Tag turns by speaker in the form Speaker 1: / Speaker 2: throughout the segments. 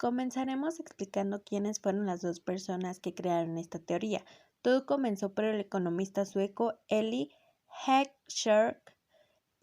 Speaker 1: Comenzaremos explicando quiénes fueron las dos personas que crearon esta teoría. Todo comenzó por el economista sueco Elie Heckscher,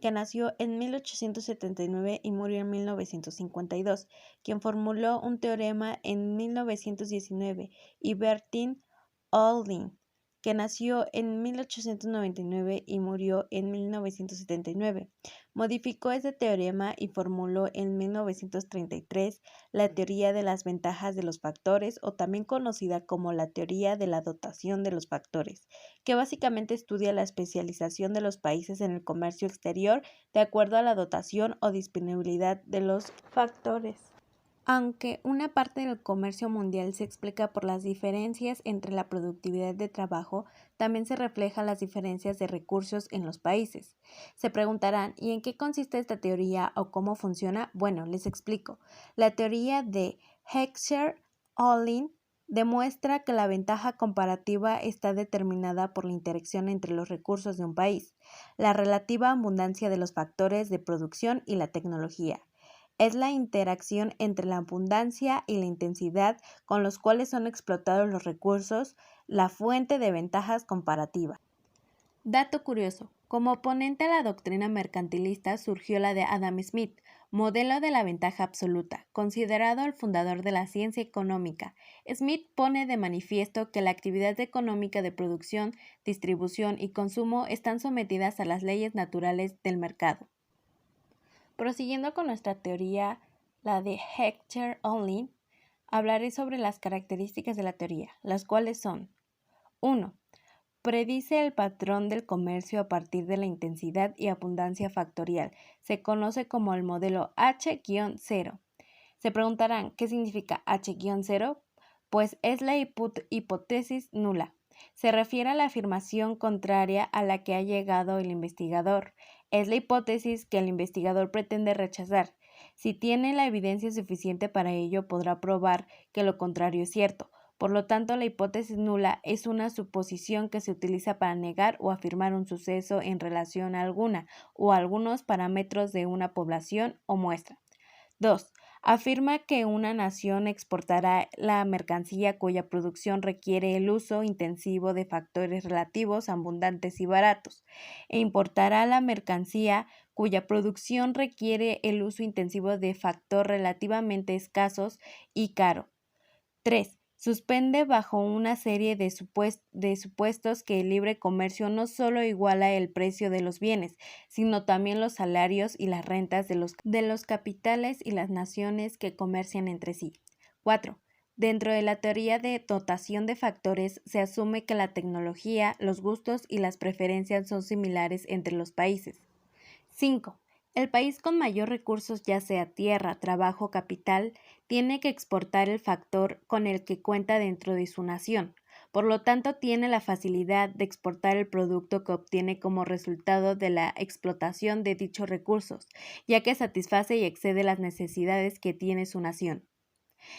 Speaker 1: que nació en 1879 y murió en 1952, quien formuló un teorema en 1919, y Bertil Ohlin, que nació en 1899 y murió en 1979. Modificó ese teorema y formuló en 1933 la teoría de las ventajas de los factores, o también conocida como la teoría de la dotación de los factores, que básicamente estudia la especialización de los países en el comercio exterior de acuerdo a la dotación o disponibilidad de los factores. Aunque una parte del comercio mundial se explica por las diferencias entre la productividad de trabajo, también se refleja las diferencias de recursos en los países. Se preguntarán, ¿y en qué consiste esta teoría o cómo funciona? Bueno, les explico. La teoría de Heckscher-Ohlin demuestra que la ventaja comparativa está determinada por la interacción entre los recursos de un país, la relativa abundancia de los factores de producción y la tecnología. Es la interacción entre la abundancia y la intensidad con los cuales son explotados los recursos, la fuente de ventajas comparativas. Dato curioso: como oponente a la doctrina mercantilista surgió la de Adam Smith, modelo de la ventaja absoluta, considerado el fundador de la ciencia económica. Smith pone de manifiesto que la actividad económica de producción, distribución y consumo están sometidas a las leyes naturales del mercado. Prosiguiendo con nuestra teoría, la de Heckscher-Ohlin, hablaré sobre las características de la teoría, las cuales son: 1. Predice el patrón del comercio a partir de la intensidad y abundancia factorial. Se conoce como el modelo H-0. Se preguntarán, ¿qué significa H-0? Pues es la hipótesis nula. Se refiere a la afirmación contraria a la que ha llegado el investigador. Es la hipótesis que el investigador pretende rechazar. Si tiene la evidencia suficiente para ello, podrá probar que lo contrario es cierto. Por lo tanto, la hipótesis nula es una suposición que se utiliza para negar o afirmar un suceso en relación a alguna o algunos parámetros de una población o muestra. 2. Afirma que una nación exportará la mercancía cuya producción requiere el uso intensivo de factores relativos, abundantes y baratos, e importará la mercancía cuya producción requiere el uso intensivo de factores relativamente escasos y caro. 3. Suspende bajo una serie de supuestos que el libre comercio no solo iguala el precio de los bienes, sino también los salarios y las rentas de los capitales y las naciones que comercian entre sí. 4. Dentro de la teoría de dotación de factores se asume que la tecnología, los gustos y las preferencias son similares entre los países. 5. El país con mayor recursos, ya sea tierra, trabajo o capital, tiene que exportar el factor con el que cuenta dentro de su nación. Por lo tanto, tiene la facilidad de exportar el producto que obtiene como resultado de la explotación de dichos recursos, ya que satisface y excede las necesidades que tiene su nación.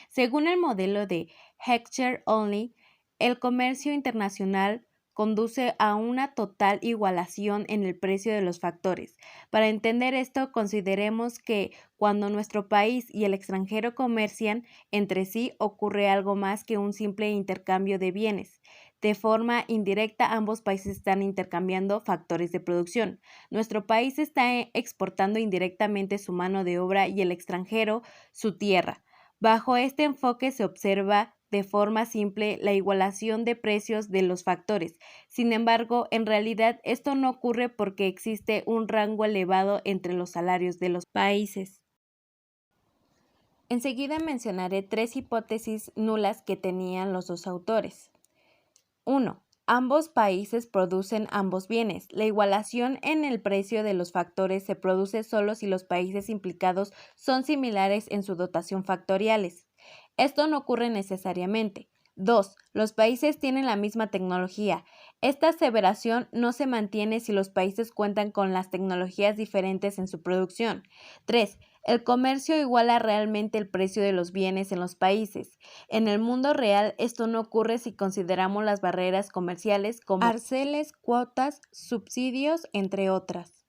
Speaker 1: Según el modelo de Heckscher-Ohlin, el comercio internacional conduce a una total igualación en el precio de los factores. Para entender esto, consideremos que cuando nuestro país y el extranjero comercian entre sí, ocurre algo más que un simple intercambio de bienes. De forma indirecta, ambos países están intercambiando factores de producción. Nuestro país está exportando indirectamente su mano de obra y el extranjero su tierra. Bajo este enfoque se observa de forma simple la igualación de precios de los factores. Sin embargo, en realidad esto no ocurre porque existe un rango elevado entre los salarios de los países. Enseguida mencionaré 3 hipótesis nulas que tenían los dos autores. 1. Ambos países producen ambos bienes. La igualación en el precio de los factores se produce solo si los países implicados son similares en su dotación factoriales. Esto no ocurre necesariamente. 2. Los países tienen la misma tecnología. Esta aseveración no se mantiene si los países cuentan con las tecnologías diferentes en su producción. 3. El comercio iguala realmente el precio de los bienes en los países. En el mundo real, esto no ocurre si consideramos las barreras comerciales como aranceles, cuotas, subsidios, entre otras.